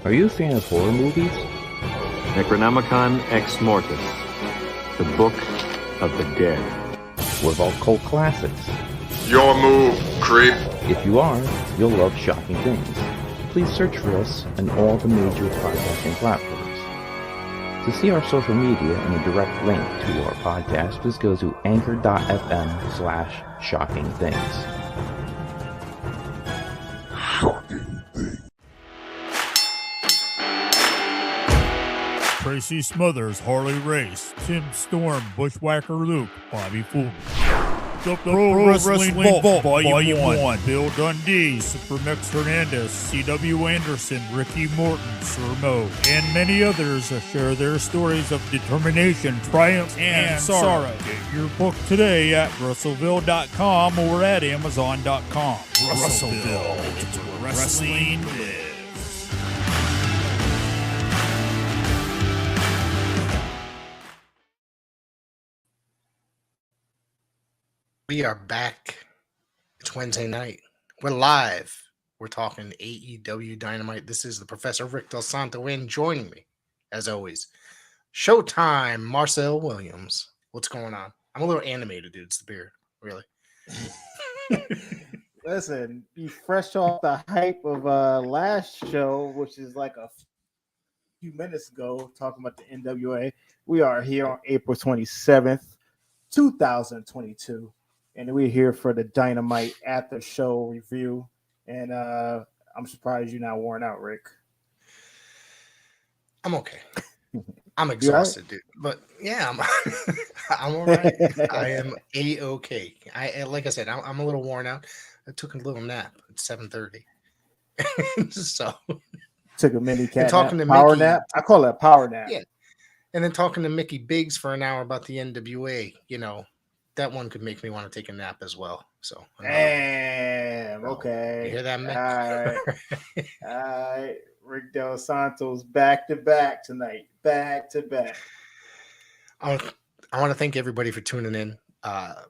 Are you a fan of horror movies? Necronomicon Ex Mortis, the Book of the Dead. What about cult classics? Your move, creep. If you are, you'll love Shocking Things. Please search for us on all the major podcasting platforms. To see our social media and a direct link to our podcast, please go to anchor.fm/shockingthings. Tracy Smothers, Harley Race, Tim Storm, Bushwhacker Luke, Bobby Fulton. The Pro Wrestling Vault, Volume 1, Bill Dundee, Supermax Hernandez, C.W. Anderson, Ricky Morton, Sir Mo, and many others share their stories of determination, triumph, and sorrow. Get your book today at Russellville.com or at Amazon.com. Russellville, it's where wrestling lives. We are back. It's Wednesday night. We're live. We're talking Aew Dynamite. This is the Professor Rick Del Santo, and joining me, as always, Showtime Marcel Williams. What's going on? I'm a little animated, dude. It's the beard, really. Listen, be fresh off the hype of last show, which is like a few minutes ago, talking about the NWA. We are here on April 27th, 2022. And we're here for the Dynamite after show review. And I'm surprised you're not worn out, Rick. I'm okay. I'm exhausted, dude. But yeah, I'm all right. I am A-okay. Like I said, I'm a little worn out. I took a little nap at 7:30. So took a mini cat talking nap. To Power Mickey, nap? I call that power nap. Yeah. And then talking to Mickey Biggs for an hour about the NWA, that one could make me want to take a nap as well. So, damn. Okay. You hear that, Mick? All right. Rick Del Santos back to back tonight. Back to back. I want to thank everybody for tuning in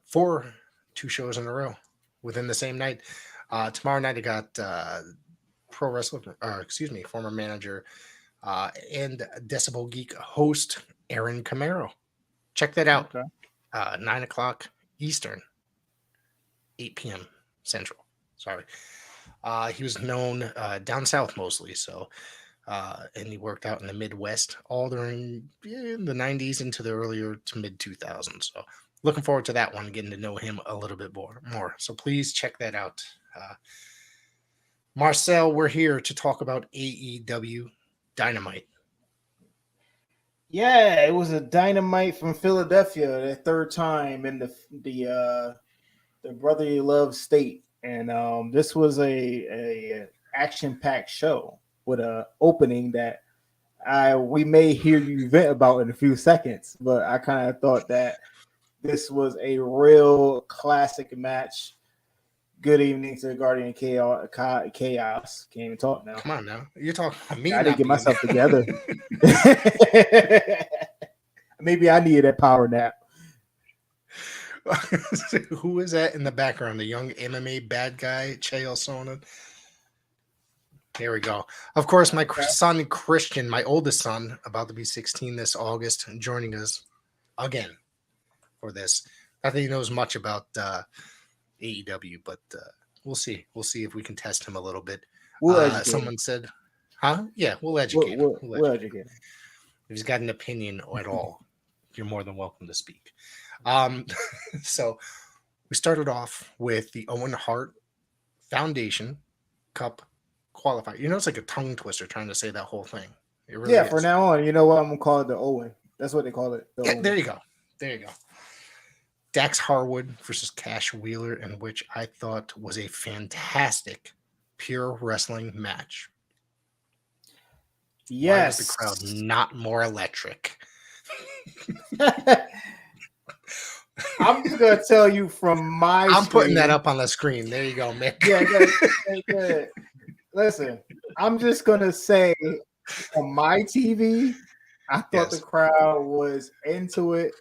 for 2 shows in a row within the same night. Tomorrow night I got pro wrestler, former manager and Decibel Geek host Aaron Camaro. Check that out. Okay. 9 o'clock Eastern, 8 p.m. Central. Sorry. He was known down south mostly, so and he worked out in the Midwest all during the 90s into the earlier to mid 2000s. So looking forward to that one, getting to know him a little bit more. So please check that out. Marcel, we're here to talk about AEW Dynamite. Yeah, it was a Dynamite from Philadelphia, their third time in the brotherly love state, and this was a action-packed show with a opening that we may hear you vent about in a few seconds, but I kind of thought that this was a real classic match. Good evening to the Guardian Chaos. Can't even talk now. Come on now. You're talking about me. I didn't get myself together. Maybe I needed that power nap. Who is that in the background? The young MMA bad guy, Chael Sonnen. There we go. Of course, my son Christian, my oldest son, about to be 16 this August, joining us again for this. Not that he knows much about AEW, but we'll see. We'll see if we can test him a little bit. Someone said, huh? Yeah, we'll educate him. We'll educate him. If he's got an opinion at all, you're more than welcome to speak. So we started off with the Owen Hart Foundation Cup qualifier. It's like a tongue twister trying to say that whole thing. It really is. From now on, you know what? I'm going to call it the Owen. That's what they call it. There you go. Dax Harwood versus Cash Wheeler, in which I thought was a fantastic pure wrestling match. Yes. Why is the crowd not more electric? I'm just going to tell you from my I'm putting that up on the screen. There you go, Mick. Yeah, good. Listen, I'm just going to say on my TV, I thought the crowd was into it.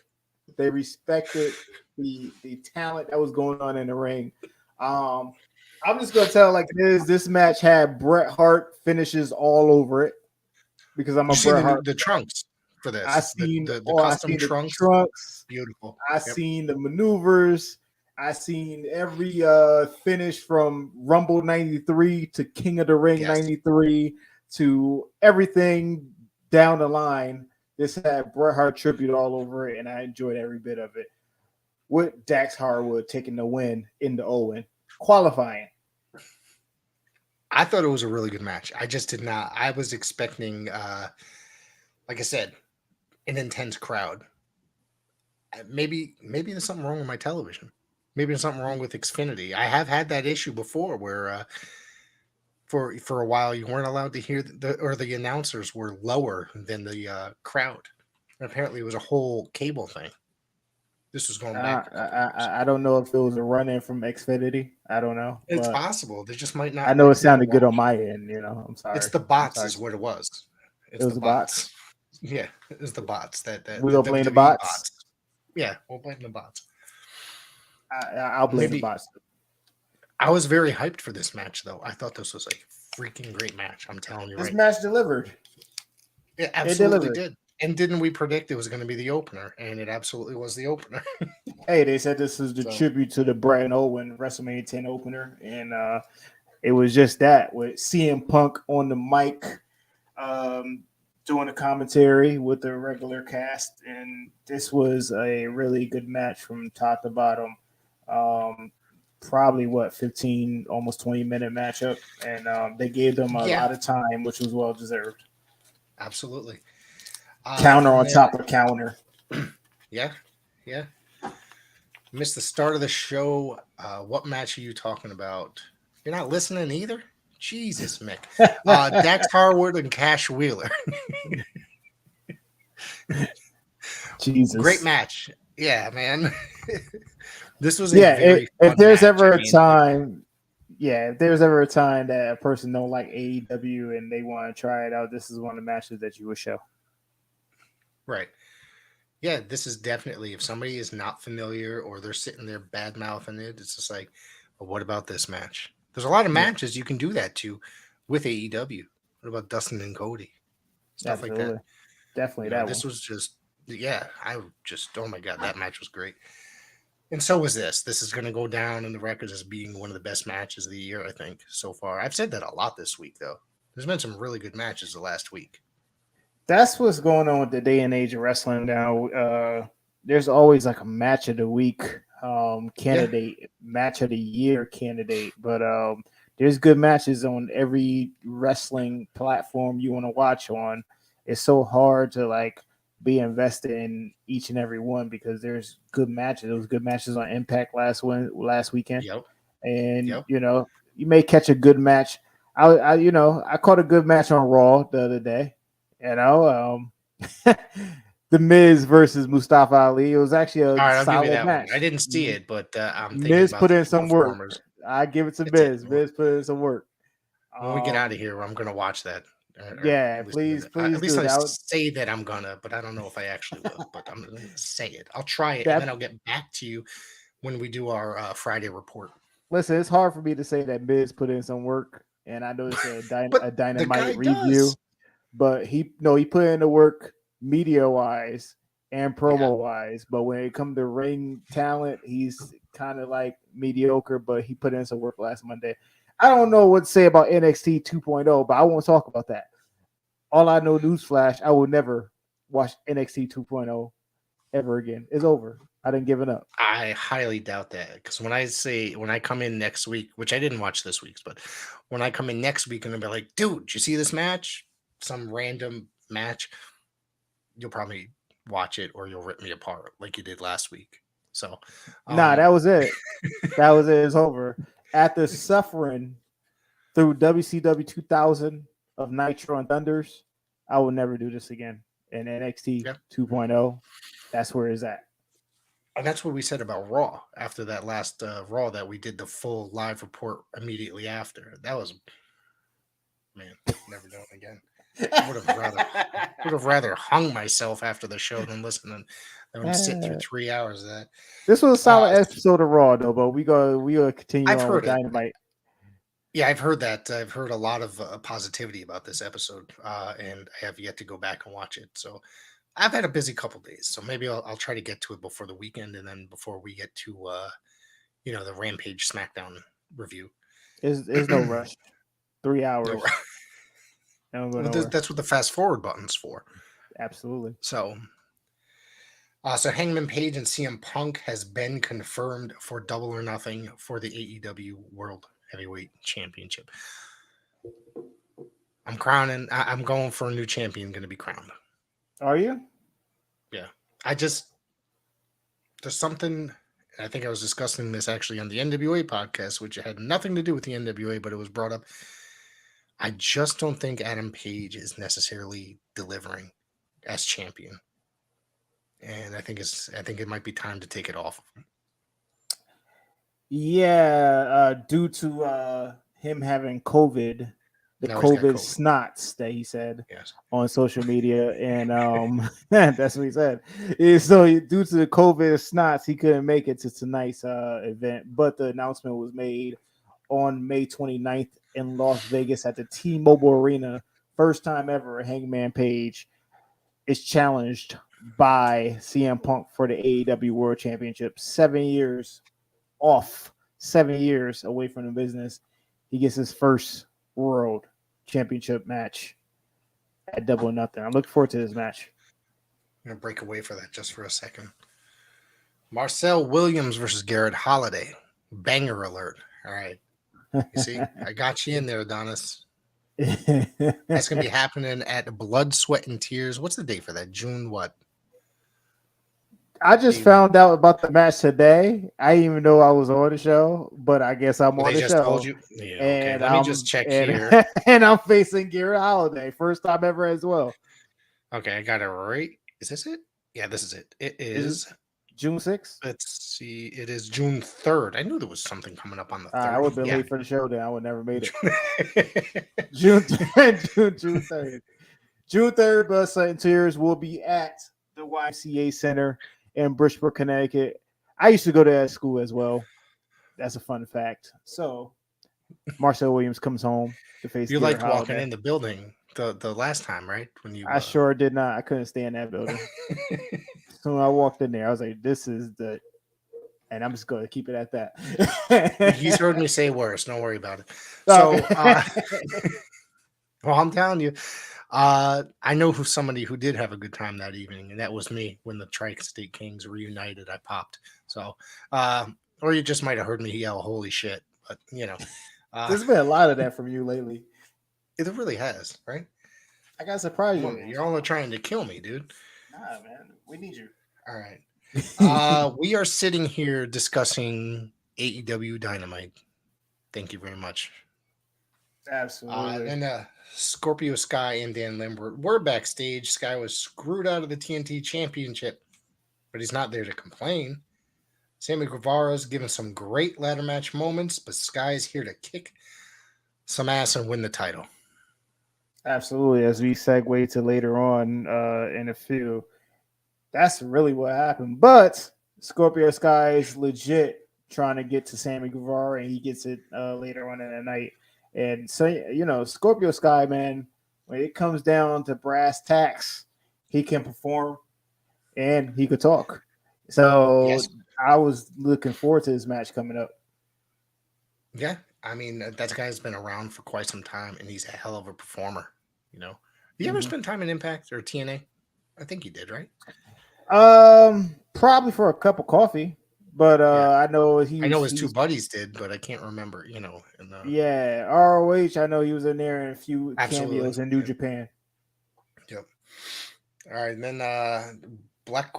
They respected the talent that was going on in the ring. I'm just gonna tell like this match had Bret Hart finishes all over it. because I'm a You see Bret Hart. the trunks for this. I seen the I custom seen the trunks. trunks. Beautiful. I seen the maneuvers. I seen every finish from Rumble 93 to King of the Ring 93 to everything down the line. This had Bret Hart tribute all over it, and I enjoyed every bit of it. With Dax Harwood taking the win in the Owen qualifying. I thought it was a really good match. I just did not. I was expecting, like I said, an intense crowd. Maybe there's something wrong with my television. Maybe there's something wrong with Xfinity. I have had that issue before where for a while you weren't allowed to hear the announcers were lower than the crowd. And apparently it was a whole cable thing. This was going back. I don't know if it was a run-in from Xfinity. I don't know. It's possible. They just might not. I know it sounded good on my end. I'm sorry. It's the bots is what it was. It was the bots. Yeah, it was the bots. That we gonna blame the bots. Yeah, we'll blame the bots. I'll blame the bots. I was very hyped for this match, though. I thought this was a freaking great match. I'm telling you, this match delivered. It absolutely did. And didn't we predict it was going to be the opener? And it absolutely was the opener. Hey, they said this is the tribute to the Bret and Owen WrestleMania 10 opener, and it was just that with CM Punk on the mic, doing a commentary with the regular cast, and this was a really good match from top to bottom. Probably 15, almost 20-minute matchup, and they gave them a lot of time, which was well deserved. Absolutely. Counter on top of counter. Yeah. Missed the start of the show. What match are you talking about? You're not listening either? Jesus, Mick. Dax Harwood and Cash Wheeler. Jesus. Great match. Yeah, man. This was if there's ever a time that a person don't like AEW and they want to try it out, this is one of the matches that you would show. Right. Yeah, this is definitely, if somebody is not familiar or they're sitting there bad mouthing it, it's just like, well, what about this match? There's a lot of matches you can do that to with AEW. What about Dustin and Cody? Stuff like that. Definitely that this one. was just, oh my God, that match was great. And so was this. This is going to go down in the records as being one of the best matches of the year, I think, so far. I've said that a lot this week, though. There's been some really good matches the last week. That's what's going on with the day and age of wrestling now. There's always like a match of the week candidate, match of the year candidate, but there's good matches on every wrestling platform you want to watch on. It's so hard to be invested in each and every one because there's good matches. There was good matches on Impact last weekend. And you may catch a good match. I caught a good match on Raw the other day. The Miz versus Mustafa Ali. It was actually a solid match. I didn't see it, but I'm thinking Miz about put in some work. I give it to Miz. Miz put in some work. When we get out of here, I'm going to watch that. Please. At least I say that I'm gonna, but I don't know if I actually will. But I'm gonna say it. I'll try it, and then I'll get back to you when we do our Friday report. Listen, it's hard for me to say that Miz put in some work, and I know it's a Dynamite review, but he put in the work media wise and promo wise. But when it comes to ring talent, he's kind of mediocre. But he put in some work last Monday. I don't know what to say about NXT 2.0, but I won't talk about that. All I know, newsflash, I will never watch NXT 2.0 ever again. It's over. I didn't give it up. I highly doubt that because when I come in next week, which I didn't watch this week's, but when I come in next week and I'll be like, dude, did you see this match? Some random match. You'll probably watch it or you'll rip me apart like you did last week. So, that was it. That was it. It's over. After suffering through WCW 2000 of Nitro and Thunders, I will never do this again. And NXT 2.0, that's where it's at. And that's what we said about Raw after that last Raw that we did the full live report immediately after. That was, never doing it again. I would have rather hung myself after the show than listen and sit through 3 hours of that. This was a solid episode of Raw, though. But we go continue on with Dynamite. Yeah, I've heard that. I've heard a lot of positivity about this episode, and I have yet to go back and watch it. So I've had a busy couple days, so maybe I'll try to get to it before the weekend, and then before we get to the Rampage SmackDown review. There's no rush. 3 No, hours. Don't go well, nowhere. that's what the fast forward button's for. Absolutely. So, so Hangman Page and CM Punk has been confirmed for Double or Nothing for the AEW World Heavyweight Championship. I'm going for a new champion going to be crowned. Are you? Yeah. There's something, I think I was discussing this actually on the NWA podcast, which had nothing to do with the NWA, but it was brought up. I just don't think Adam Page is necessarily delivering as champion. And I think it might be time to take it off of him. Yeah, due to him having COVID, the No, he's got COVID COVID. snots that he said Yes. on social media, and that's what he said. So due to the COVID snots, he couldn't make it to tonight's event, but the announcement was made on May 29th in Las Vegas at the T-Mobile Arena. First time ever Hangman Page is challenged by CM Punk for the AEW World Championship. 7 years off, 7 years away from the business. He gets his first World Championship match at Double or Nothing. I'm looking forward to this match. I'm going to break away for that just for a second. Marcel Williams versus Garrett Holiday. Banger alert. All right. You see, I got you in there, Adonis. That's going to be happening at Blood, Sweat, and Tears. What's the date for that? June what? I just found out about the match today. I didn't even know I was on the show, but I guess I'm on the show. They just told you? Yeah, okay. And Let me just check here. And I'm facing Garrett Holiday. First time ever as well. Okay, I got it right. Is this it? Yeah, this is it. It is June 6th? Let's see. It is June 3rd. I knew there was something coming up on the 3rd. I would have been late for the show then. I would never made it. June 3rd. June 3rd, Blood, Sweat, and Tears will be at the YMCA Center in Bridgeport, Connecticut. I used to go to that school as well. That's a fun fact. So Marcel Williams comes home to face. You liked walking in the building the last time, right? When you I sure did not. I couldn't stay in that building. So when I walked in there, I was like, this is the, and I'm just going to keep it at that. He's heard me say worse. Don't worry about it. So, well, I'm telling you, I know somebody who did have a good time that evening, and that was me when the Tri-State Kings reunited. I popped. So, or you just might have heard me yell, "Holy shit!" But there's been a lot of that from you lately. It really has, right? I got surprised you. You're all trying to kill me, dude. Nah, man, we need you. All right. We are sitting here discussing AEW Dynamite. Thank you very much. Absolutely. And Scorpio Sky and Dan Lambert were backstage. Sky was screwed out of the TNT Championship, but he's not there to complain. Sammy Guevara's given some great ladder match moments, but Sky's here to kick some ass and win the title. Absolutely. As we segue to later on in a few, that's really what happened. But Scorpio Sky is legit trying to get to Sammy Guevara, and he gets it later on in the night. And so, Scorpio Sky, man, when it comes down to brass tacks, he can perform and he could talk. So yes. I was looking forward to this match coming up. Yeah, I mean, that guy's been around for quite some time, and he's a hell of a performer. Did you ever spend time in Impact or TNA? I think you did, right? Probably for a cup of coffee, but I know his two buddies did, but I can't remember. Yeah, ROH. I know he was in there in a few cameos in New Japan. Yep. All right, and then Black.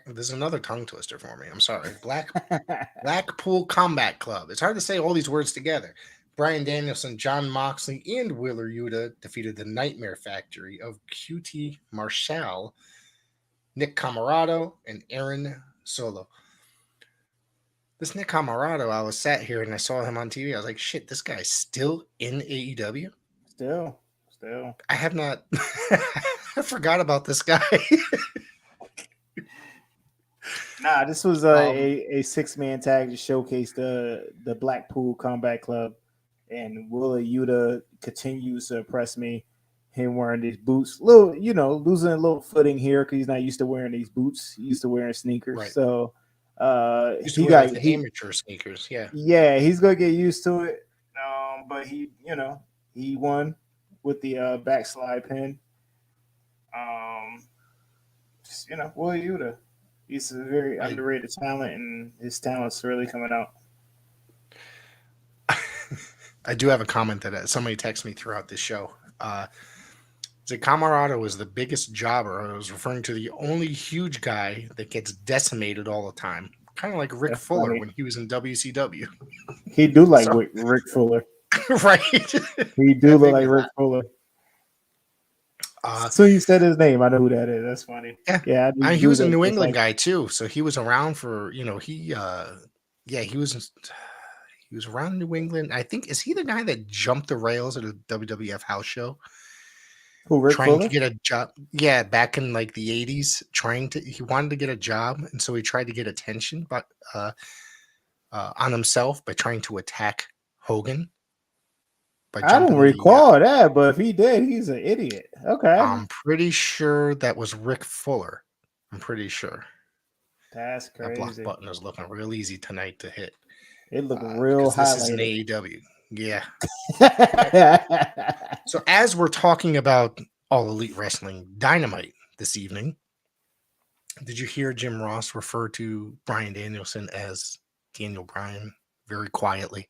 This is another tongue twister for me. I'm sorry. Blackpool Combat Club. It's hard to say all these words together. Bryan Danielson, Jon Moxley, and Wheeler Yuta defeated the Nightmare Factory of QT Marshall, Nick Camarado, and Aaron Solo. This Nick Camarado, I was sat here and I saw him on TV. I was like, shit, this guy's still in AEW? Still. I have not. I forgot about this guy. Nah, this was a 6-man tag to showcase the Blackpool Combat Club. and Willa Yuta continues to impress me. Him wearing these boots, losing a little footing here because he's not used to wearing these boots. He's used to wearing sneakers. Right. So Used to wear like the amateur sneakers. Yeah, he's gonna get used to it. But he won with the backslide pin. Willa Yuta. He's a very underrated talent, and his talent's really coming out. I do have a comment that somebody texted me throughout this show. The Camarada was the biggest jobber. I was referring to the only huge guy that gets decimated all the time. Kind of like Rick Fuller when he was in WCW. He do like Rick Fuller. Right. He do look like Rick Fuller. So you said his name. I know who that is. That's funny. Yeah. He was a New England guy too. So he was around for, he was around New England. I think, is he the guy that jumped the rails at a WWF house show? Who, Rick trying Fuller? To get a job. Yeah, back in like the 80s, he wanted to get a job, and so he tried to get attention on himself by trying to attack Hogan. I don't recall that, but if he did, he's an idiot. Okay. I'm pretty sure that was Rick Fuller. I'm pretty sure. That's crazy. That block button is looking real easy tonight to hit. It looked real high. This is an AEW. Yeah. So as we're talking about All Elite Wrestling Dynamite this evening, did you hear Jim Ross refer to Bryan Danielson as Daniel Bryan very quietly?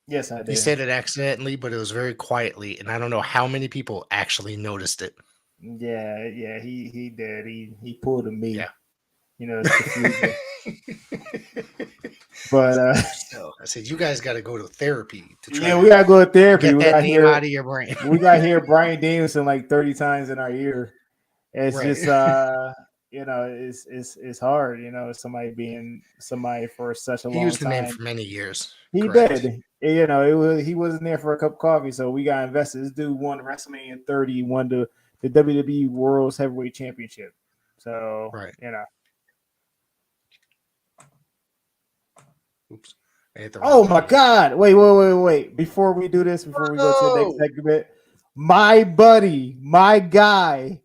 Yes, I did. He said it accidentally, but it was very quietly, and I don't know how many people actually noticed it. Yeah, he did. He pulled a me. Yeah. It's confusing. But I said, you guys got to go to therapy to try. Yeah, we got to go to therapy. Get that name out of your brain. We got to hear Bryan Danielson like 30 times in our ear. It's just it's hard, somebody being somebody for such a long time. He used the name for many years. He did. He wasn't there for a cup of coffee, so we got invested. This dude won WrestleMania 30, won the WWE World's Heavyweight Championship. So Oops. Oh my God. Wait. Before we do this, before we go to the next segment, my buddy, my guy,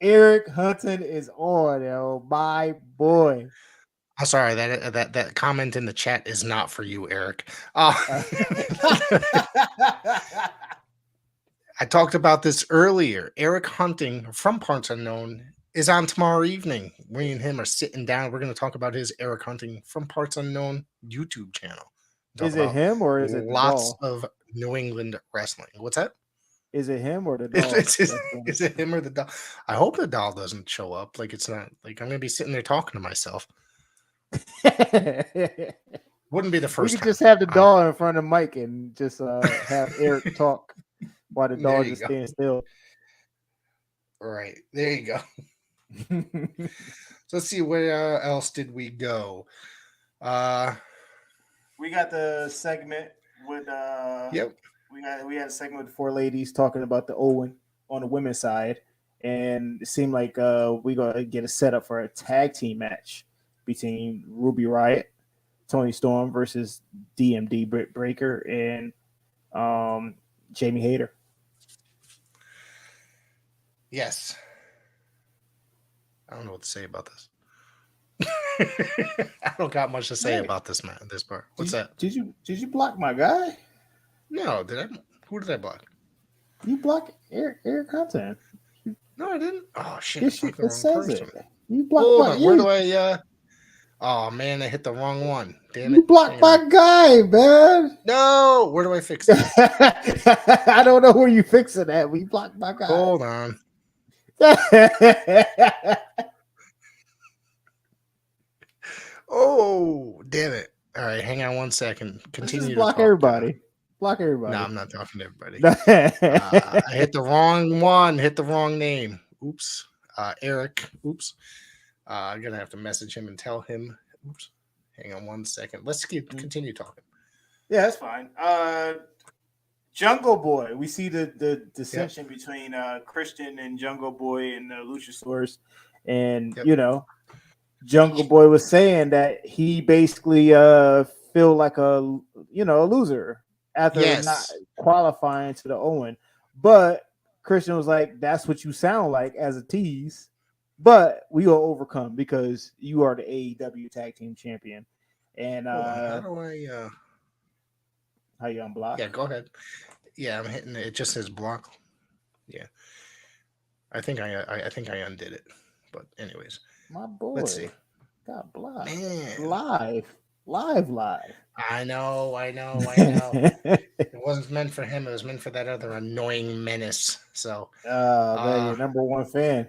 Eric Hutton is on, my boy. I'm sorry, that comment in the chat is not for you, Eric. I talked about this earlier. Eric Hunting from Parts Unknown is on tomorrow evening. We and him are sitting down. We're going to talk about his Eric Hunting from Parts Unknown YouTube channel. Is it him or is it lots of New England wrestling? What's that? Is it him or the doll? Is it him or the doll? I hope the doll doesn't show up. Like, it's not like I'm going to be sitting there talking to myself. Wouldn't be the first. We could just have the doll in front of Mike and just have Eric talk while the doll just stands still. Right. There you go. So let's see, where else did we go? We got the segment with Yep. We had a segment with 4 ladies talking about the Owen on the women's side, and it seemed like we gonna get a setup for a tag team match between Ruby Riott, Toni Storm versus DMD Britt Baker and Jamie Hayter. Yes. I don't know what to say about this. I don't got much to say about this part. What's that? Did you block my guy? No, did I? Who did I block? You blocked Eric Hutton. No, I didn't. Oh shit! It says it. You blocked. Where do I? Oh man, I hit the wrong one. Damn it! You blocked my guy, man. No, where do I fix that? I don't know where you fixing that. We blocked my guy. Hold on. Oh, damn it. All right, hang on one second. Continue to block everybody. Block everybody. No, I'm not talking to everybody. I hit the wrong one. Hit the wrong name. Oops. Eric. Oops. I'm going to have to message him and tell him. Oops. Hang on one second. Let's continue talking. Yeah, that's fine. Jungle Boy. We see the dissension between Christian and Jungle Boy and the Luchasaurus. And, Jungle Boy was saying that he basically feel like a loser after not Yes. qualifying to the Owen. But Christian was like, "That's what you sound like as a tease, but we will overcome because you are the AEW Tag Team Champion." And Hold on. How do I? how you unblock? Yeah, go ahead. Yeah, I'm hitting it. It just says block. Yeah, I think I undid it. But anyways, My boy, let's see. got blocked. Man, Live. I know. It wasn't meant for him. It was meant for that other annoying menace. So, There, your number one fan.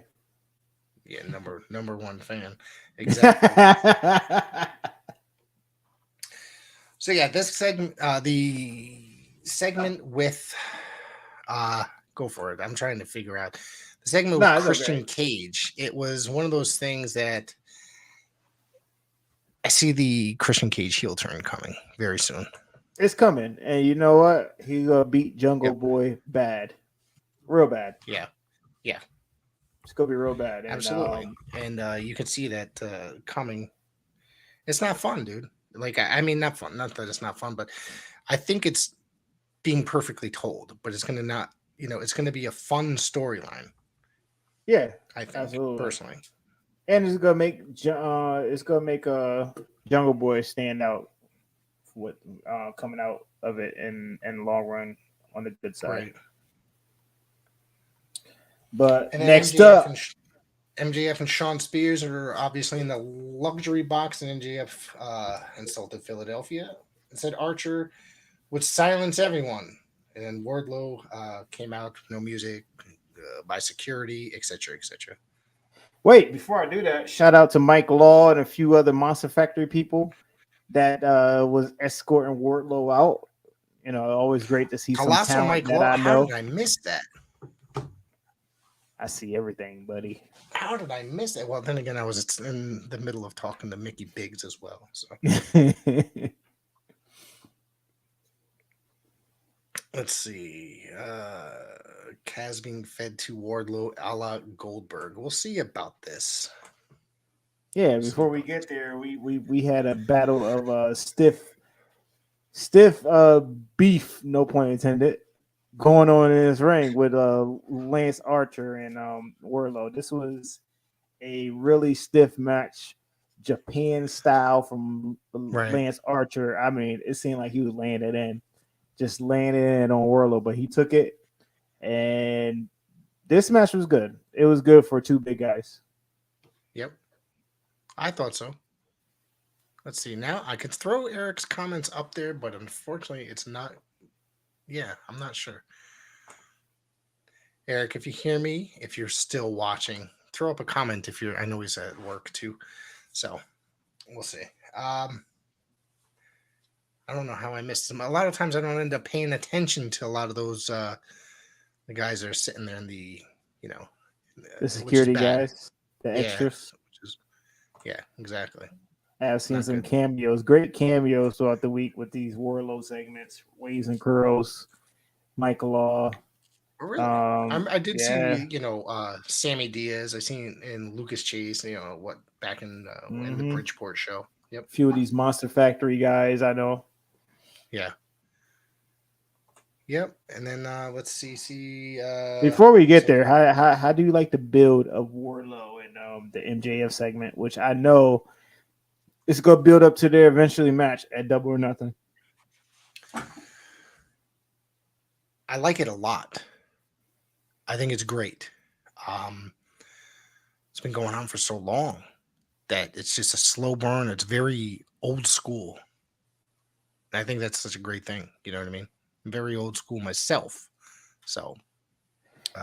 yeah, number one fan. Exactly. So yeah, this segment, the segment with, go for it. I'm trying to figure out the segment with Christian Cage. It was one of those things that I see the Christian Cage heel turn coming very soon. It's coming, and you know what? He gonna beat Jungle Boy bad, real bad. Yeah. It's gonna be real bad. And, absolutely, and you can see that coming. It's not fun, dude. Like, I mean, not fun. Not that it's not fun, but I think it's being perfectly told. But it's gonna not, it's gonna be a fun storyline. Yeah, I think absolutely. Personally, and it's gonna make Jungle Boy stand out with coming out of it in the long run on the good side. Right. But next MJF up, MJF and Sean Spears are obviously in the luxury box, and MJF insulted Philadelphia and said Archer would silence everyone. And then Wardlow came out, no music, by security, etc., etc. Wait, before I do that, shout out to Mike Law and a few other Monster Factory people that was escorting Wardlow out. Always great to see Colossal some talent Mike that Law. I know. How did I miss that? I see everything, buddy. How did I miss that? Well, then again, I was in the middle of talking to Mickey Biggs as well. So let's see. Kaz being fed to Wardlow a la Goldberg. We'll see about this. Yeah, before we get there, we had a battle of stiff beef, no pun intended, going on in this ring with Lance Archer and Wardlow. This was a really stiff match, Japan style from Lance Archer. I mean, it seemed like he was laying it in on Wardlow, but he took it. And this match was good. It was good for two big guys. Yep. I thought so. Let's see. Now I could throw Eric's comments up there, but unfortunately it's not. Yeah, I'm not sure. Eric, if you hear me, if you're still watching, throw up a comment if you're. I know he's at work too. So we'll see. I don't know how I missed him. A lot of times I don't end up paying attention to a lot of those the guys that are sitting there in the, the security guys, the extras. Yeah, exactly. I've seen some cameos, great cameos throughout the week with these Wardlow segments, Waves and Curls, Michael Law. Really? I did see, Sammy Diaz. I seen in Lucas Chase, back in the Bridgeport show. Yep. A few of these Monster Factory guys I know. Yeah. Yep. And then let's see. Before we get there, how do you like the build of Wardlow and the MJF segment, which I know is going to build up to their eventually match at Double or Nothing? I like it a lot. I think it's great. It's been going on for so long that it's just a slow burn. It's very old school. And I think that's such a great thing. You know what I mean? I'm very old school myself. So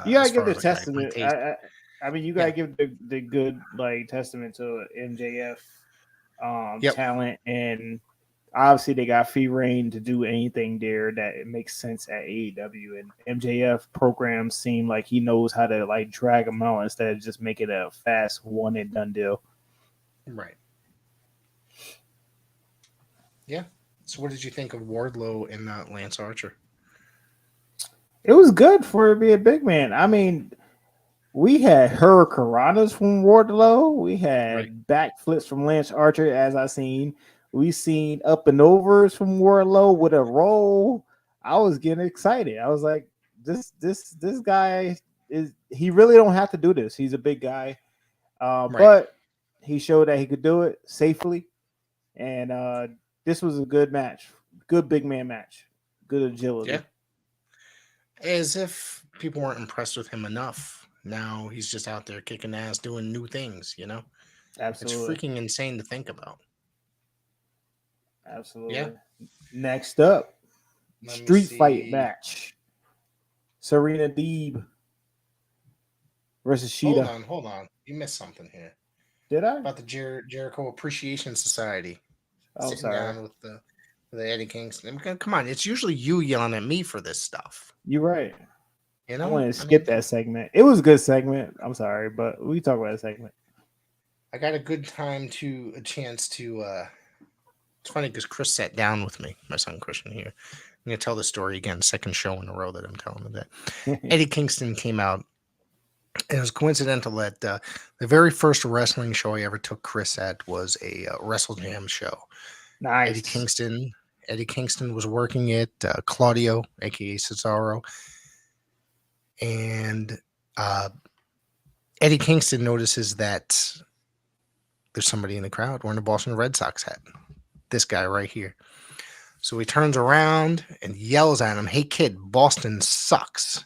you gotta give the testament. I mean, you gotta give the good testament to MJF talent, and obviously they got free reign to do anything there that it makes sense at AEW, and MJF programs seem like he knows how to drag them out instead of just make it a fast one and done deal. Right. Yeah. So what did you think of Wardlow and Lance Archer? It was good for to be a big man. I mean, we had hurricanranas from Wardlow. We had backflips from Lance Archer, as I seen. We seen up and overs from Wardlow with a roll. I was getting excited. I was like, this guy he really don't have to do this. He's a big guy, but he showed that he could do it safely, and this was a good match, good big man match, good agility. Yeah. As if people weren't impressed with him enough. Now he's just out there kicking ass, doing new things. Absolutely, It's freaking insane to think about. absolutely. Yeah. Next up, Let me street fight see. match: Serena Deeb versus Sheeta. Hold on. You missed something here Did I? about the Jericho Appreciation Society. Oh, Sitting sorry. down with the Eddie Kingston. Come on, it's usually you yelling at me for this stuff. You're right. You I know, wanted to skip that segment. It was a good segment. I'm sorry, but we talk about that segment. I got a chance to. It's funny because Chris sat down with me, my son Christian here. I'm gonna tell the story again, second show in a row that I'm telling him that. Eddie Kingston came out. And it was coincidental that the very first wrestling show I ever took Chris at was a Wrestle Jam show. Nice. Eddie Kingston was working it. Claudio, aka Cesaro, and Eddie Kingston notices that there's somebody in the crowd wearing a Boston Red Sox hat. This guy right here. So he turns around and yells at him, "Hey kid, Boston sucks."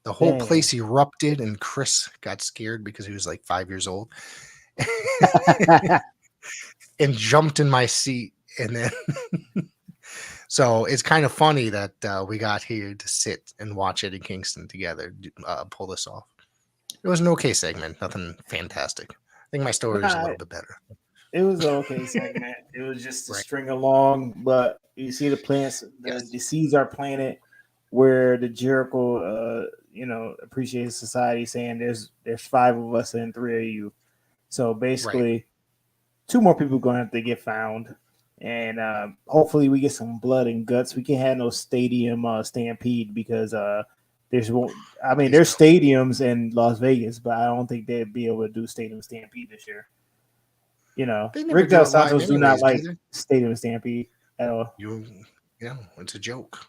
The whole place erupted, and Chris got scared because he was like 5 years old and jumped in my seat. And then, so it's kind of funny that we got here to sit and watch Eddie Kingston together pull this off. It was an okay segment, nothing fantastic. I think my story was a little bit better. It was an okay segment. It was just to string along, but you see the plants, the seeds are planted where the Jericho, Appreciation Society saying there's 5 of us and 3 of you. So basically, 2 more people going to have to get found, and hopefully we get some blood and guts. We can't have no stadium stampede because there's stadiums in Las Vegas, but I don't think they'd be able to do stadium stampede this year. Rick Del Santos do not like stadium stampede at all. It's a joke.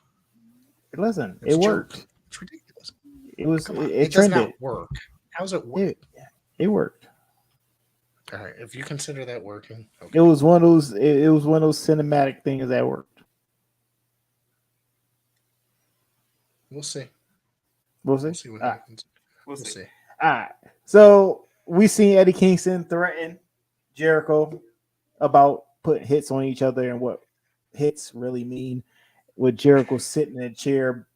Listen, it worked. It's ridiculous. It does trended. not work. How's it work? It worked. All right, if you consider that working, okay. It was one of those. It was one of those cinematic things that worked. We'll see. We'll see. We'll see what happens. We'll see. All right. So we seen Eddie Kingston threaten Jericho about putting hits on each other and what hits really mean. With Jericho sitting in a chair,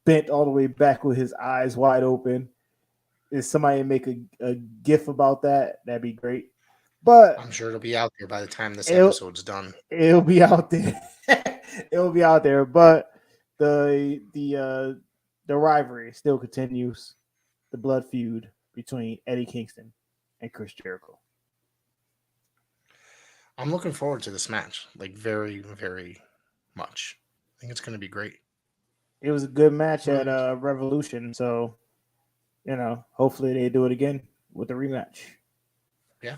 bent all the way back with his eyes wide open. If somebody make a gif about that, that'd be great. But I'm sure it'll be out there by the time this episode's done. It'll be out there. It'll be out there. But the rivalry still continues. The blood feud between Eddie Kingston and Chris Jericho. I'm looking forward to this match, like very, very much. I think it's going to be great. It was a good match at Revolution, so hopefully they do it again with the rematch. Yeah.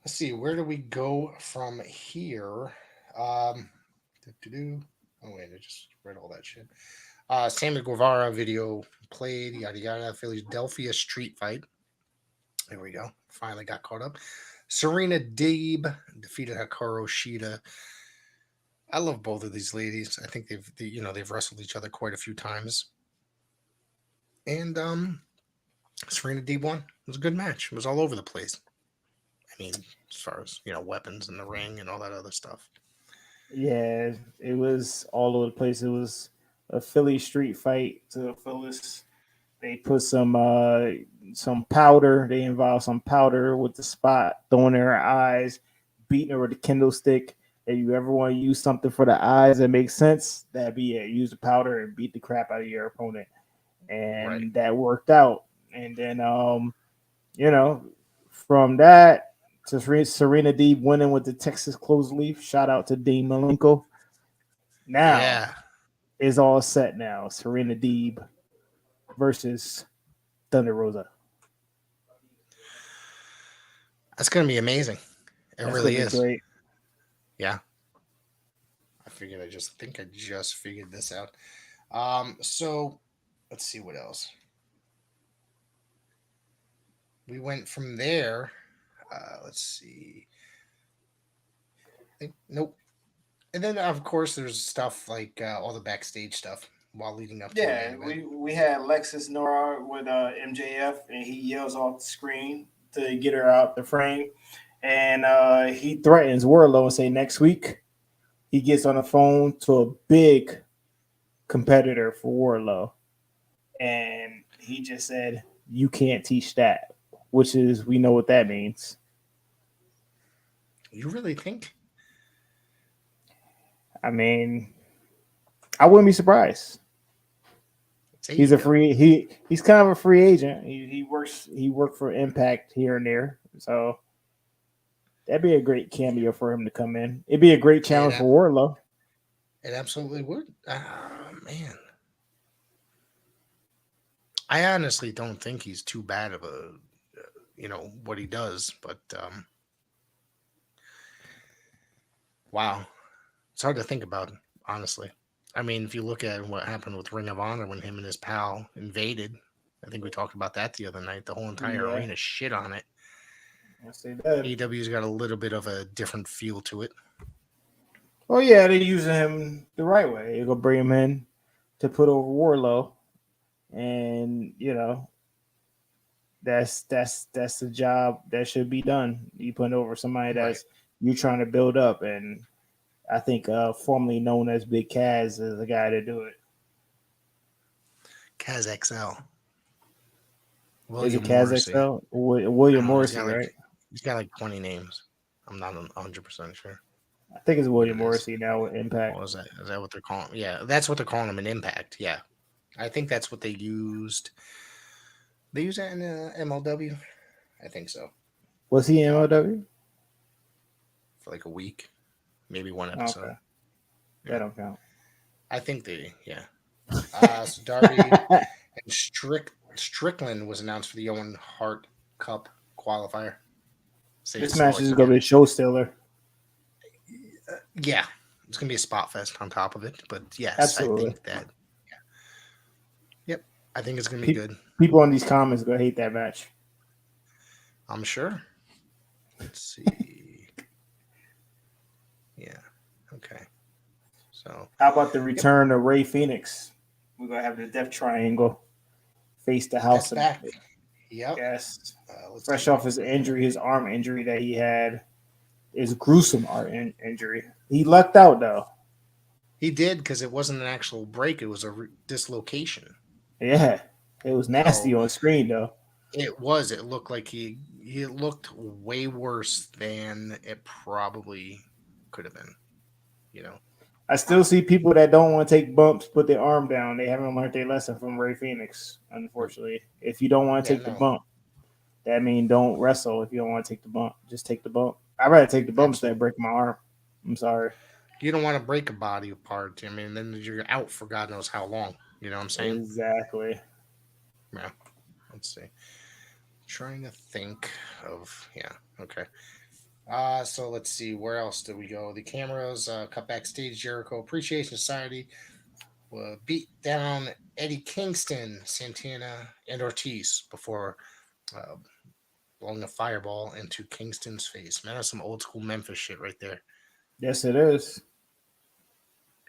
Let's see, where do we go from here? Oh wait, I just read all that shit. Sammy Guevara video played, yada yada. Philadelphia street fight. There we go. Finally got caught up. Serena Deeb defeated Hikaru Shida. I love both of these ladies. I think they've wrestled each other quite a few times. And Serena Deeb won. It was a good match. It was all over the place. I mean, as far as weapons in the ring and all that other stuff. Yeah, it was all over the place. It was a Philly street fight to the fullest. They put some powder. They involved some powder with the spot, throwing in her eyes, beating her with a kendo stick. If you ever want to use something for the eyes that makes sense, that'd be it. Use the powder and beat the crap out of your opponent. And that worked out. And then, from that to Serena Deeb winning with the Texas clothesleaf. Shout out to Dean Malenko. Now is all set now. Serena Deeb versus Thunder Rosa. That's going to be amazing. It really is. Great. Yeah. I think I just figured this out. So let's see what else. We went from there. Let's see. Nope. And then of course there's stuff like all the backstage stuff while leading up to the Yeah, main event. we had Lexus Nora with MJF, and he yells off the screen to get her out the frame, and he threatens Wardlow and say next week he gets on the phone to a big competitor for Wardlow, and he just said, "You can't teach that," which is we know what that means. You really think? I mean, I wouldn't be surprised. He's a he's kind of a free agent. He worked for Impact here and there. So that'd be a great cameo for him to come in. It'd be a great challenge for Wardlow. It absolutely would. Man. I honestly don't think he's too bad of a what he does, but wow. It's hard to think about, honestly. I mean, if you look at what happened with Ring of Honor when him and his pal invaded, I think we talked about that the other night. The whole entire arena shit on it. I see that. AEW's got a little bit of a different feel to it. Oh yeah, they're using him the right way. You're gonna bring him in to put over Wardlow, and that's the job that should be done. You put over somebody that's you're trying to build up, and I think formerly known as Big Kaz is the guy to do it. Kaz XL. Is it Kaz XL? William Morrissey, right? He's got like 20 names. I'm not 100% sure. I think it's William Morrissey now with Impact. What was that? Is that what they're calling? Yeah, that's what they're calling him in Impact. Yeah, I think that's what they used. They use that in MLW. I think so. Was he in MLW? For like a week, maybe one episode. Okay. That don't count. I think so Darby and Strickland was announced for the Owen Hart Cup qualifier. This match is going to be a show stealer. Yeah, it's going to be a spot fest on top of it. But yes, absolutely. I think that. Yeah. Yep, I think it's going to be good. People in these comments are going to hate that match. I'm sure. Let's see. Yeah. Okay. So, how about the return of Rey Fenix? We're going to have the Death Triangle face the House of back. Yep. Yes. Fresh off his injury, his arm injury that he had, his gruesome arm injury. He lucked out, though. He did, because it wasn't an actual break. It was a dislocation. Yeah. It was nasty on screen, though. It was. It looked like he looked way worse than it probably could have been. I still see people that don't want to take bumps put their arm down. They haven't learned their lesson from Rey Fenix, unfortunately. If you don't want to take the bump, that means don't wrestle. If you don't want to take the bump, just take the bump. I'd rather take the bumps than break my arm. I'm sorry. You don't want to break a body apart. I mean, then you're out for God knows how long. You know what I'm saying? Exactly. Yeah. Let's see. Trying to think of, okay. So let's see, where else did we go? The cameras cut backstage. Jericho Appreciation Society beat down Eddie Kingston, Santana, and Ortiz before blowing a fireball into Kingston's face. Man, that's some old school Memphis shit right there. Yes, it is.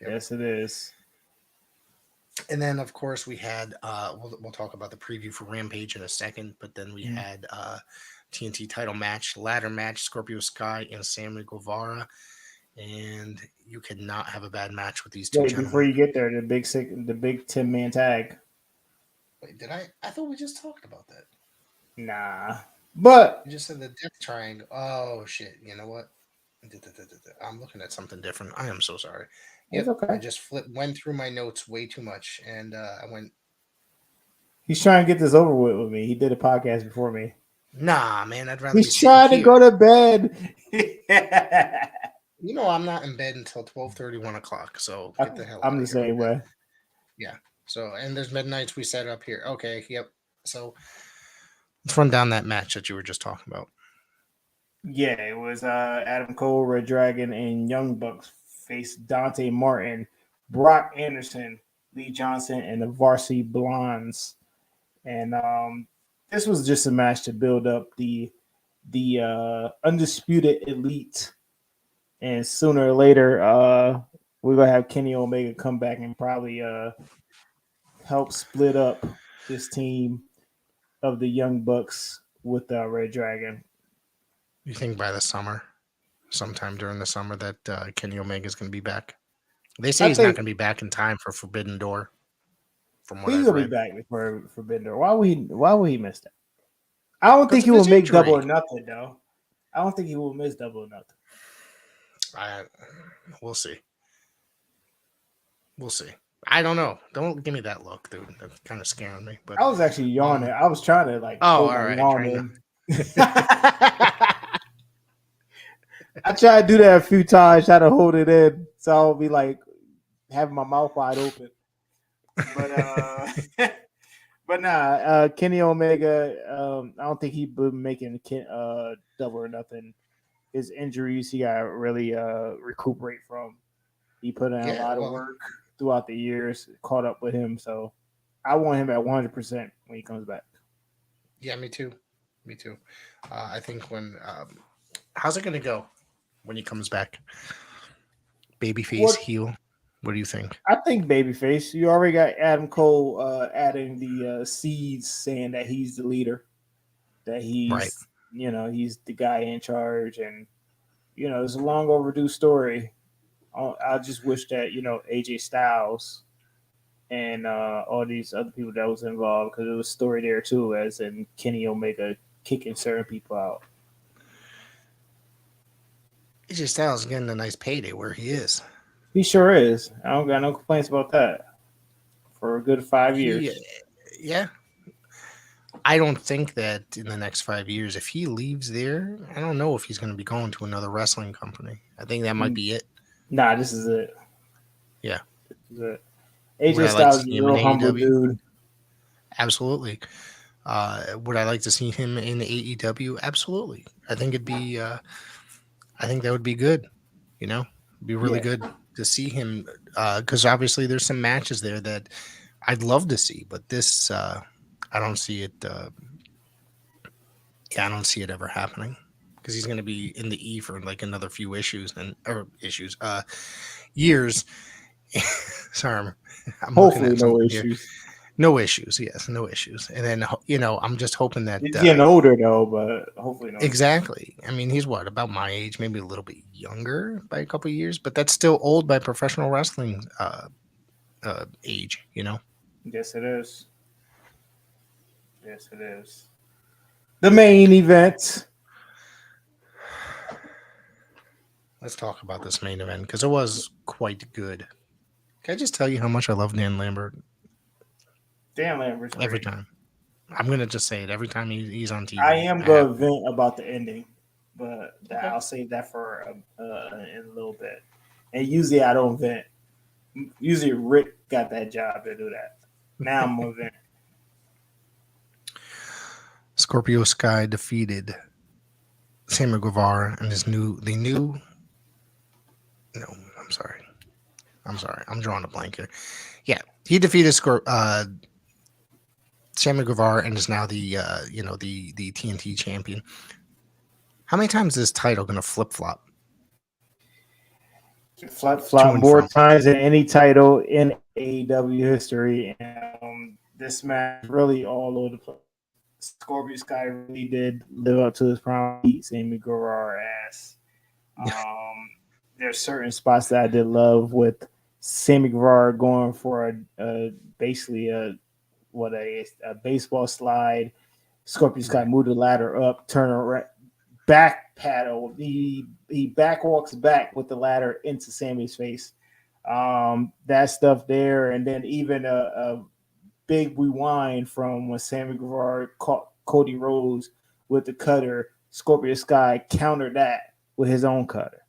Yep. Yes, it is. And then, of course, we had we'll talk about the preview for Rampage in a second, but then we had TNT title match, ladder match, Scorpio Sky and Sammy Guevara, and you cannot have a bad match with these two gentlemen. Before you get there, the big 10-man tag. Wait, did I thought we just talked about that. Nah, but you just said the Death Triangle. Oh shit! You know what? I'm looking at something different. I am so sorry. It's okay. I just went through my notes way too much, and I went. He's trying to get this over with me. He did a podcast before me. Nah, man, I'd rather. He's trying to go to bed. I'm not in bed until 12:30, 1 o'clock. So get the hell. I'm the same way. Yeah. So, and there's midnights we set up here. Okay. Yep. So let's run down that match that you were just talking about. Yeah, it was Adam Cole, Red Dragon, and Young Bucks faced Dante Martin, Brock Anderson, Lee Johnson, and the Varsity Blondes. And this was just a match to build up the undisputed elite. And sooner or later, we're gonna have Kenny Omega come back and probably help split up this team of the Young Bucks with Red Dragon. You think by the summer, sometime during the summer, that Kenny Omega is going to be back? They say he's not going to be back in time for Forbidden Door. From what He's I've gonna read. be back for Forbidden Door. Why would he miss that? I don't think he will make Double or Nothing though. I don't think he will miss Double or Nothing. We'll see. We'll see. I don't know. Don't give me that look, dude. That's kind of scaring me. But I was actually yawning. I was trying to like. Oh, all right. I tried to do that a few times, try to hold it in, so I'll be like having my mouth wide open. But but nah, Kenny Omega. I don't think he been making Double or Nothing. His injuries, he got to really recuperate from. He put in a lot of work throughout the years, caught up with him. So I want him at 100% when he comes back. Yeah, me too. I think when how's it going to go when he comes back? Babyface, heel. What do you think? I think babyface. You already got Adam Cole adding the seeds, saying that he's the leader, that he's he's the guy in charge, and it's a long overdue story. I just wish that AJ Styles and all these other people that was involved, because there was a story there too, as in Kenny Omega kicking certain people out. AJ Styles is getting a nice payday where he is. He sure is. I don't got no complaints about that. For a good 5 years. Yeah. I don't think that in the next 5 years, if he leaves there, I don't know if he's going to be going to another wrestling company. I think that might be it. Nah, this is it. Yeah. This is it. AJ Styles is a real humble dude. Absolutely. Would I like to see him in AEW? Absolutely. I think I think that would be good. It'd be really good to see him, because obviously there's some matches there that I'd love to see, but this I don't see it. I don't see it ever happening, because he's going to be in the E for like another few years. Sorry, I'm hopefully no issues. No issues, yes, no issues. And then I'm just hoping that he's getting older though, but hopefully no. Exactly. I mean, he's about my age, maybe a little bit younger by a couple of years, but that's still old by professional wrestling age. Yes, it is. Yes, it is. The main event. Let's talk about this main event, because it was quite good. Can I just tell you how much I love Dan Lambert? Dan Lambert's every time. I'm gonna just say it every time he's on TV. I am gonna vent about the ending, but I'll save that for in a little bit. And usually I don't vent. Usually Rick got that job to do that. Now I'm gonna vent. Scorpio Sky defeated Sammy Guevara and No, I'm sorry. I'm drawing a blank here. Yeah, he defeated Sammy Guevara and is now the TNT champion. How many times is this title going to flip-flop? Flip-flop more times than any title in AEW history. And this match really all over the place. Scorpio Sky really did live up to his promise, beat Sammy Guevara ass. There's certain spots that I did love with Sammy Guevara going for basically a baseball slide. Scorpio Sky moved the ladder up, turn around, back paddle. He back walks back with the ladder into Sammy's face. That stuff there, and then even a big rewind from when Sammy Guevara caught Cody Rhodes with the cutter. Scorpio Sky countered that with his own cutter.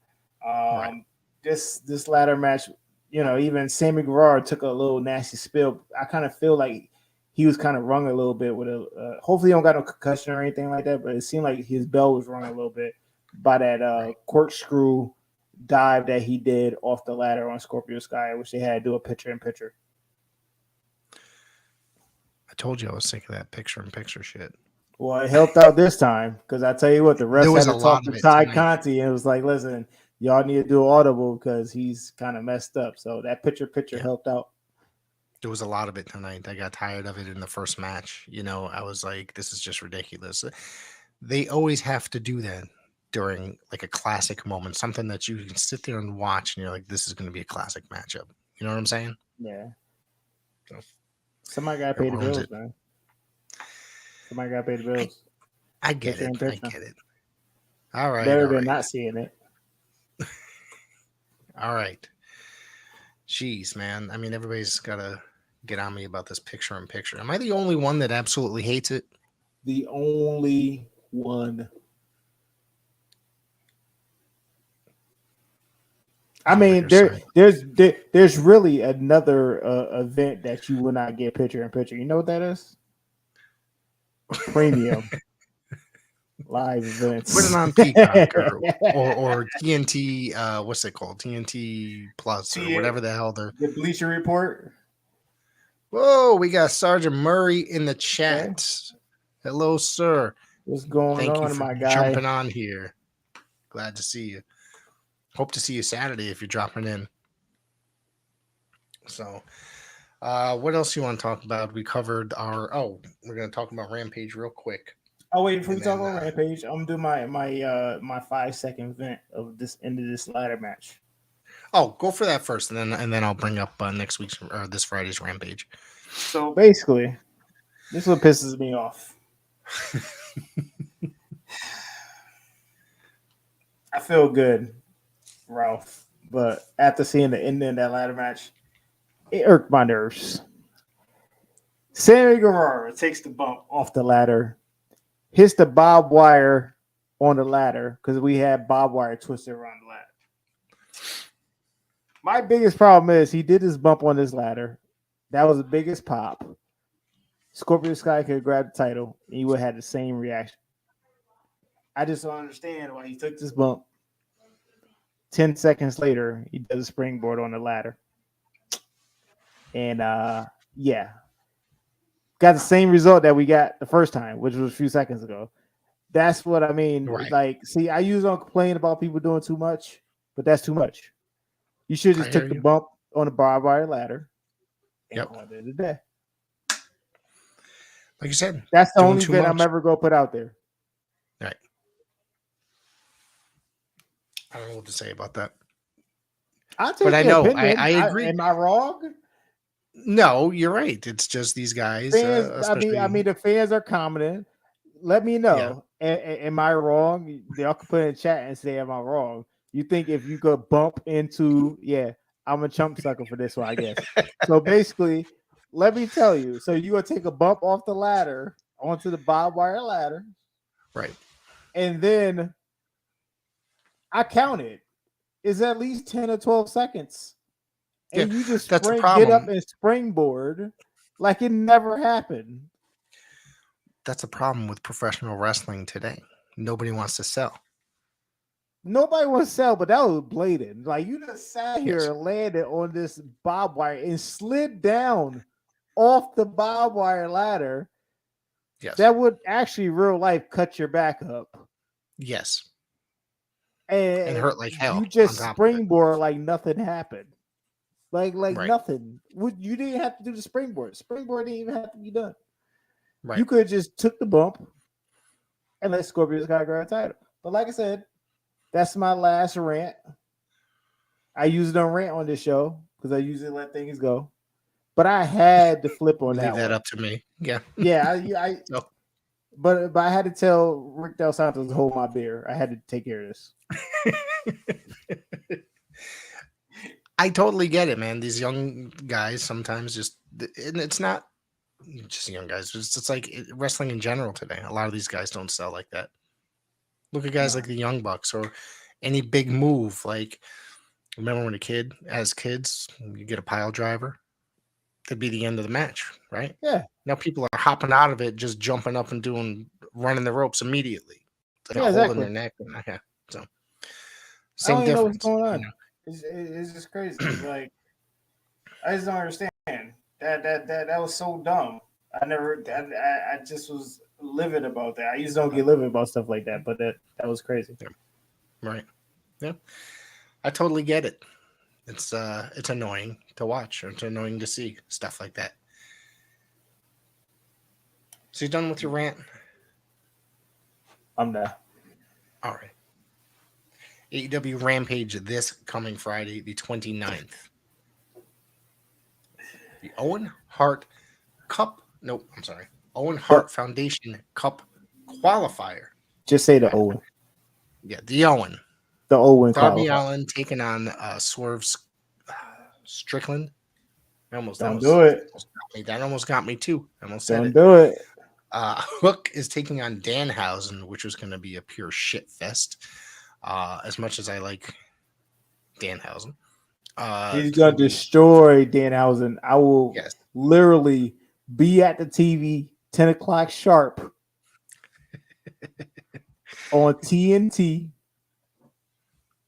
This ladder match, even Sammy Guevara took a little nasty spill. I kind of feel like he was kind of rung a little bit with hopefully he don't got no concussion or anything like that, but it seemed like his bell was rung a little bit. by that corkscrew dive that he did off the ladder on Scorpio Sky, which they had to do a picture-in-picture. I told you I was sick of that picture-in-picture shit. Well, it helped out this time because I tell you what, the rest There was had a to lot talk to of it Ty tonight. Conti, and it was like, listen, y'all need to do audible because he's kind of messed up. So that picture helped out. There was a lot of it tonight. I got tired of it in the first match. You know, I was like, this is just ridiculous. They always have to do that during like a classic moment, something that you can sit there and watch and you're like, this is going to be a classic matchup. You know what I'm saying? Yeah. So, Somebody got to pay the ruins bills, it. man. Somebody got to pay the bills. I get it. I Picture-in-picture. get it. All right. Better all than right. not seeing it. All right. Jeez, man. I mean, everybody's got to get on me about this picture-in-picture. Am I the only one that absolutely hates it? The only one. I mean, there's really another event that you will not get picture-in-picture. You know what that is? Premium live events. Put it on Peacock or TNT. What's it called? TNT Plus or whatever the hell they're. The Bleacher Report. Whoa, we got Sergeant Murray in the chat. Okay. Hello, sir. What's going Thank on, you for my guy? jumping on here. Glad to see you. Hope to see you Saturday if you're dropping in. So, what else you want to talk about? We covered our. We're going to talk about Rampage real quick. Oh wait, before we talk about Rampage, I'm gonna do my 5-second vent of this end of this ladder match. Oh, go for that first, and then I'll bring up next week's or this Friday's Rampage. So basically, this is what pisses me off. I feel good, Ralph, but after seeing the ending of that ladder match, it irked my nerves. Sammy Guevara takes the bump off the ladder, hits the barbed wire on the ladder because we had barbed wire twisted around the ladder. My biggest problem is he did his bump on this ladder. That was the biggest pop. Scorpio Sky could have grabbed the title and he would have had the same reaction. I just don't understand why he took this bump. 10 seconds later, he does a springboard on the ladder. And yeah. Got the same result that we got the first time, which was a few seconds ago. That's what I mean. Right. Like, see, I usually don't complain about people doing too much, but that's too much. You should just took the bump on the barbed wire ladder. Yep. At the end of the day. Like you said, that's the only bit I'm ever going to put out there. Right. I don't know what to say about that. But I know, I agree. Am I wrong? No, you're right. It's just these guys. Fans, I mean, the fans are commenting. Let me know. Yeah. Am I wrong? Y'all can put in the chat and say, am I wrong? You think if you could bump into, I'm a chump sucker for this one, I guess. So basically, let me tell you. So you're going to take a bump off the ladder onto the barbed wire ladder. Right. And then I counted. It's at least 10 or 12 seconds. And you just get up and springboard like it never happened. That's a problem with professional wrestling today. Nobody wants to sell. Nobody wants to sell, but that was blatant. Like, you just sat here and landed on this barbed wire and slid down off the barbed wire ladder. Yes. That would actually real life cut your back up. Yes. And hurt like hell. You just springboard like nothing happened. Like right. Nothing. You didn't have to do the springboard. Springboard didn't even have to be done. Right. You could have just took the bump and let Scorpio Sky grab a title. But like I said, that's my last rant. I usually don't rant on this show because I usually let things go. But I had to flip on that. Leave that up to me. Yeah. Yeah. But I had to tell Rick Del Santos to hold my beer. I had to take care of this. I totally get it, man. These young guys sometimes just, and it's not just young guys. It's like wrestling in general today. A lot of these guys don't sell like that. Look at guys like the Young Bucks or any big move. Like, remember when as kids, you get a pile driver? That'd be the end of the match, right? Yeah. Now people are hopping out of it, just jumping up and running the ropes immediately. They're holding their neck. Same don't even know what's difference. going on. It's just crazy. It's like I just don't understand. That was so dumb. I just was livid about that. I usually don't get livid about stuff like that, but that was crazy. Right. Yeah. I totally get it. It's annoying to watch, or it's annoying to see stuff like that. So you done with your rant? I'm done. All right. AEW Rampage this coming Friday, the 29th. The Owen Hart Cup. Nope, I'm sorry. Owen Hart Foundation Cup qualifier. Just say the Owen. Yeah, the Owen. The Owen Darby qualifier. Allin taking on Swerve Strickland. Don't do it. That almost got me too. I almost said Don't it. do it. Hook is taking on Danhausen, which was going to be a pure shit fest. As much as I like Danhausen. He's going to destroy Danhausen. I will literally be at the TV 10 o'clock sharp on TNT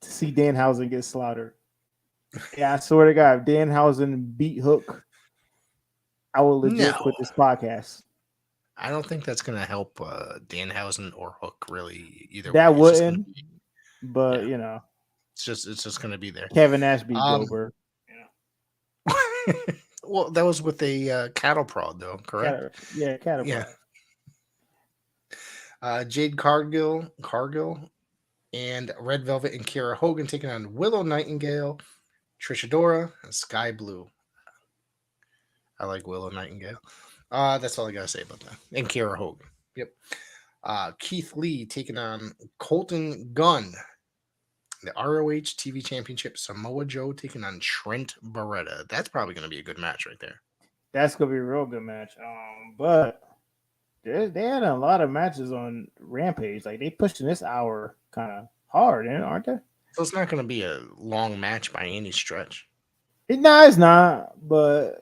to see Danhausen get slaughtered. Yeah, I swear to God, if Danhausen beat Hook, I will legit quit this podcast. I don't think that's going to help Danhausen or Hook really either. That wouldn't, but you know, it's just going to be there. Kevin Nash beat Goldberg. Well, that was with a cattle prod, though, correct? Cattle prod. Jade Cargill, and Red Velvet and Kiera Hogan taking on Willow Nightingale, Trish Adora, and Sky Blue. I like Willow Nightingale. That's all I gotta say about that. And Kiera Hogan. Yep. Keith Lee taking on Colton Gunn. The ROH TV Championship. Samoa Joe taking on Trent Beretta. That's probably going to be a good match right there. That's going to be a real good match. But they had a lot of matches on Rampage. Like, they pushing this hour kind of hard, aren't they? So it's not going to be a long match by any stretch. No, it's not. But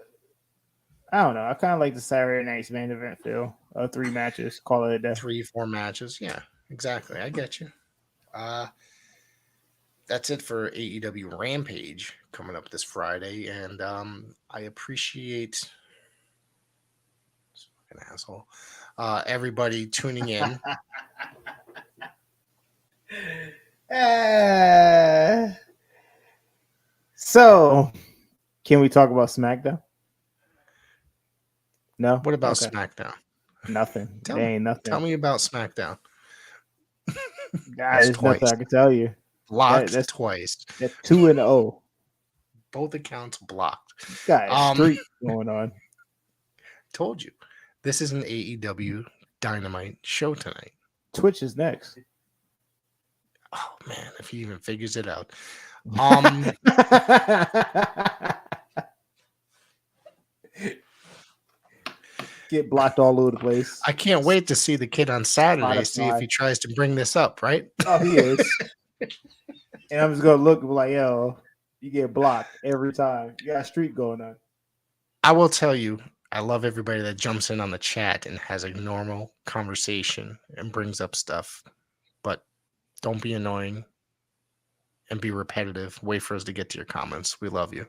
I don't know. I kind of like the Saturday night's main event feel. 3 matches. Call it a day. 3-4 matches. Yeah, exactly. I get you. That's it for AEW Rampage coming up this Friday, and I appreciate an asshole everybody tuning in. So, can we talk about SmackDown? No. What about SmackDown? Nothing. Ain't nothing. Tell me about SmackDown. There's nothing I can tell you. Blocked twice. That's 2-0. Both accounts blocked. Got a streak going on. Told you. This is an AEW Dynamite show tonight. Twitch is next. Oh man, if he even figures it out. Get blocked all over the place. I can't wait to see the kid on Saturday, see if he tries to bring this up, right? Oh, he is. And I'm just gonna look and be like, yo, you get blocked every time. You got a streak going on. I will tell you, I love everybody that jumps in on the chat and has a normal conversation and brings up stuff. But don't be annoying and be repetitive. Wait for us to get to your comments. We love you.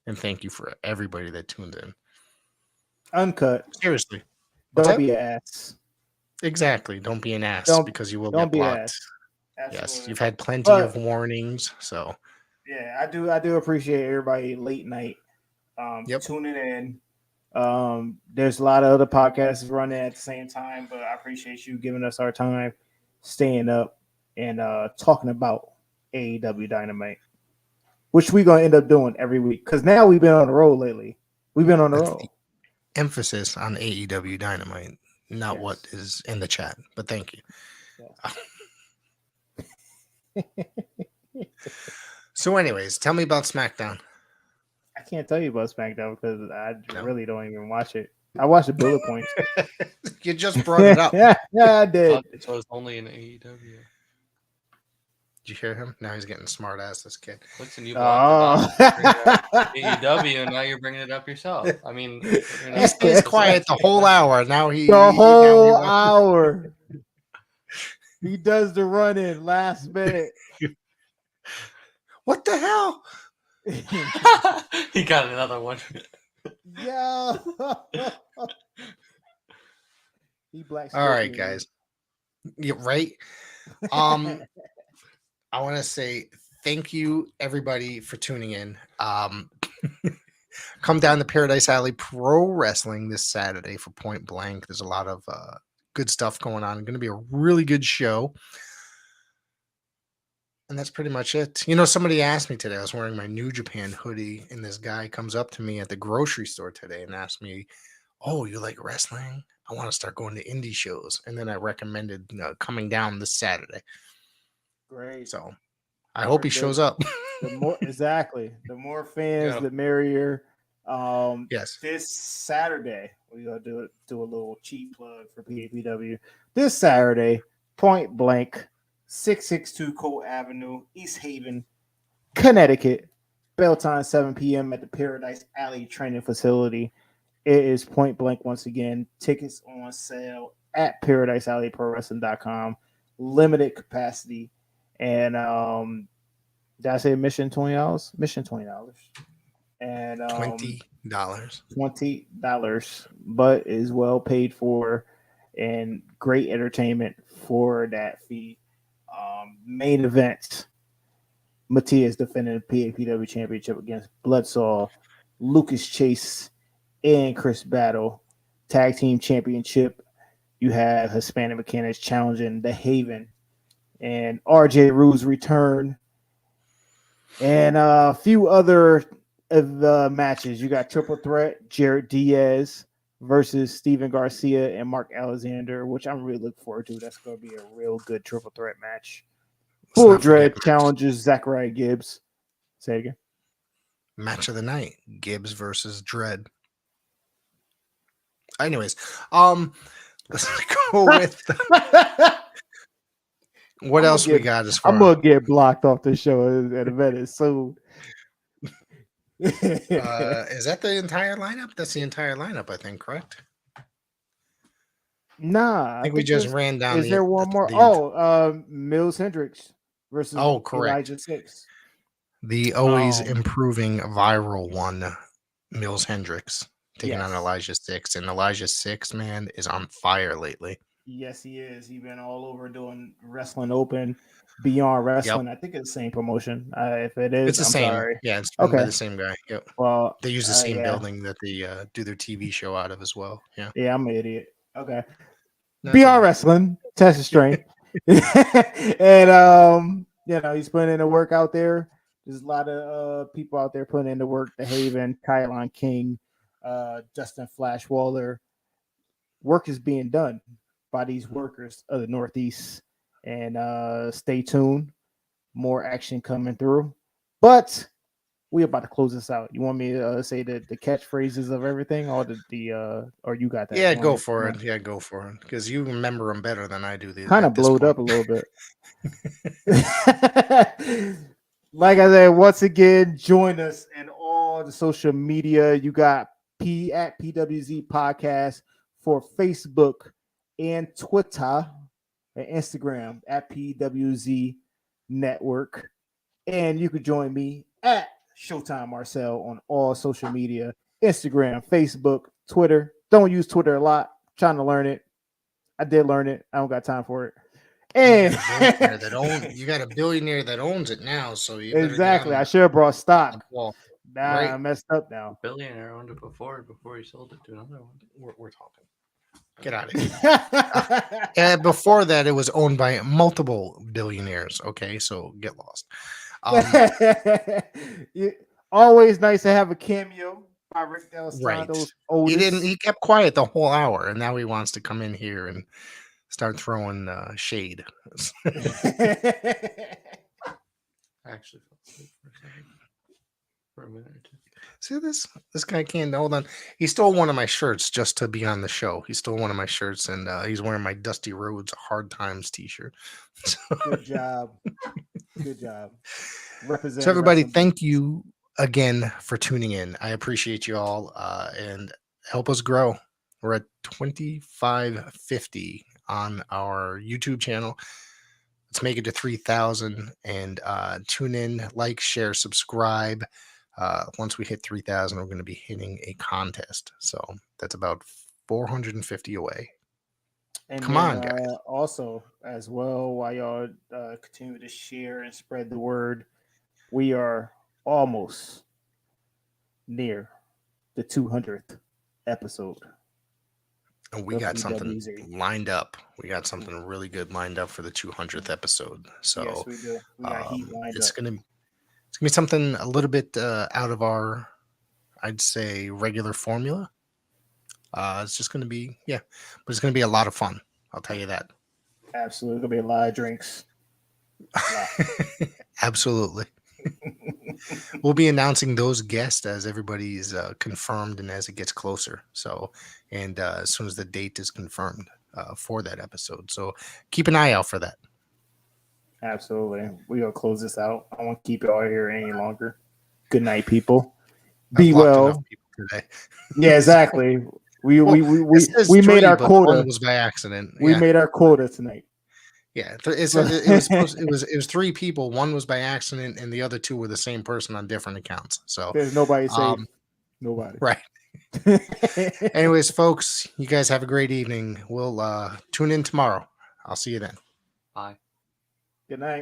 And thank you for everybody that tuned in. Uncut. Seriously. Don't be an ass. Exactly. Don't be an ass because you will get blocked. Yes, you've had plenty of warnings. So yeah, I do appreciate everybody late night tuning in. There's a lot of other podcasts running at the same time, but I appreciate you giving us our time, staying up and talking about AEW Dynamite, which we're gonna end up doing every week because now we've been on the road lately. We've been on the road. Emphasis on AEW Dynamite, not what is in the chat. But thank you. So, anyways, tell me about SmackDown. I can't tell you about SmackDown because I really don't even watch it. I watch the bullet points. You just brought it up. yeah, I did. So it's only in AEW. Did you hear him? Now he's getting smart ass, this kid. Listen, you blocked AEW, and now you're bringing it up yourself. I mean, he stays quiet the whole hour. Now the whole hour. He does the run in last minute. What the hell? He got another one. Yeah. He black. All right, Scorpion. guys. Yeah, right. I want to say thank you, everybody, for tuning in. Come down to Paradise Alley Pro Wrestling this Saturday for Point Blank. There's a lot of good stuff going on. It's going to be a really good show. And that's pretty much it. You know, somebody asked me today, I was wearing my New Japan hoodie, and this guy comes up to me at the grocery store today and asked me, "Oh, you like wrestling? I want to start going to indie shows." And then I recommended coming down this Saturday. Great. So I hope he shows up. The more the more fans, the merrier. Yes. This Saturday, we're gonna do a little cheap plug for PAPW. This Saturday, Point Blank, 662 Cole Avenue, East Haven, Connecticut. Bell time 7 p.m. at the Paradise Alley Training Facility. It is Point Blank once again. Tickets on sale at ParadiseAlleyProWrestling.com. Limited capacity. And did I say admission $20? Mission $20. And $20. $20, but is well paid for and great entertainment for that fee. Main event: Matias defending the PAPW championship against Bloodsaw, Lucas Chase, and Chris Battle. Tag team championship: you have Hispanic Mechanics challenging The Haven and RJ Rue's return, and a few other of the matches. You got triple threat: Jared Diaz versus Steven Garcia and Mark Alexander, which I'm really looking forward to. That's going to be a real good triple threat match. Full Dread challenges Zachariah Gibbs. Say it again. Match of the night: Gibbs versus Dread. Anyways, let's go with what else we got as far. I'm gonna get blocked off the show at a minute soon. Is that the entire lineup? That's the entire lineup, I think, correct? Nah, I think we just ran down. Is there one more? Mills Hendricks versus correct. Elijah Six. The always improving viral one, Mills Hendricks, taking on Elijah Six. And Elijah Six, man, is on fire lately. Yes, he is. He's been all over doing Wrestling Open, Beyond Wrestling. I think it's the same promotion. If it is, it's the same. Sorry. Yeah, it's by the same guy. Yep. Well, they use the same building that they do their TV show out of as well. Yeah. Yeah, I'm an idiot. Okay. Beyond Wrestling, test of strength. And he's putting in the work out there. There's a lot of people out there putting in the work. The Haven, Kylan King, Justin Flash Waller. Work is being done by these workers of the Northeast. And stay tuned. More action coming through. But we're about to close this out. You want me to say the catchphrases of everything, or or you got that? Yeah, go for it. Yeah, go for it. Because you remember them better than I do. Kind of blowed up a little bit. Like I said, once again, join us in all the social media. You got at PWZ Podcast for Facebook and Twitter and Instagram at PWZ Network. And you could join me at Showtime Marcel on all social media: Instagram, Facebook, Twitter. Don't use Twitter a lot. I'm trying to learn it. I did learn it. I don't got time for it. And you got a billionaire that owns it now, so you exactly. I should have brought stock. Nah, right. I messed up now. Billionaire owned it before he sold it to another one. We're talking. Get out of here. And before that, it was owned by multiple billionaires. Okay, so get lost. Always nice to have a cameo by Rick Del Santos. Right. He kept quiet the whole hour, and now he wants to come in here and start throwing shade. I actually felt safe for a minute or two. See this guy can't hold on. He stole one of my shirts just to be on the show. He stole one of my shirts, and he's wearing my Dusty Rhodes Hard Times t-shirt. Good job. Good job. So everybody, thank you again for tuning in. I appreciate you all, and help us grow. We're at 2550 on our YouTube channel. Let's make it to 3,000 and tune in, like, share, subscribe. Once we hit 3,000, we're going to be hitting a contest. So that's about 450 away. And Come then, on, guys. Also, as well, while y'all continue to share and spread the word, we are almost near the 200th episode. And we got something lined up. We got something really good lined up for the 200th episode. So yes, we do. We got heat lined it's up. gonna be something a little bit out of our, I'd say, regular formula. It's just gonna be but it's gonna be a lot of fun. I'll tell you that. Absolutely, there'll be a lot of drinks. Absolutely. We'll be announcing those guests as everybody's confirmed and as it gets closer. So, and as soon as the date is confirmed for that episode. So keep an eye out for that. Absolutely. We're going to close this out. I won't keep y'all here any longer. Good night, people. Be well. Today. Yeah, exactly. We made our quota. One was by accident. We made our quota tonight. Yeah, it was 3 people. One was by accident, and the other 2 were the same person on different accounts. So there's nobody safe. Nobody. Right. Anyways, folks, you guys have a great evening. We'll tune in tomorrow. I'll see you then. Bye. Good night.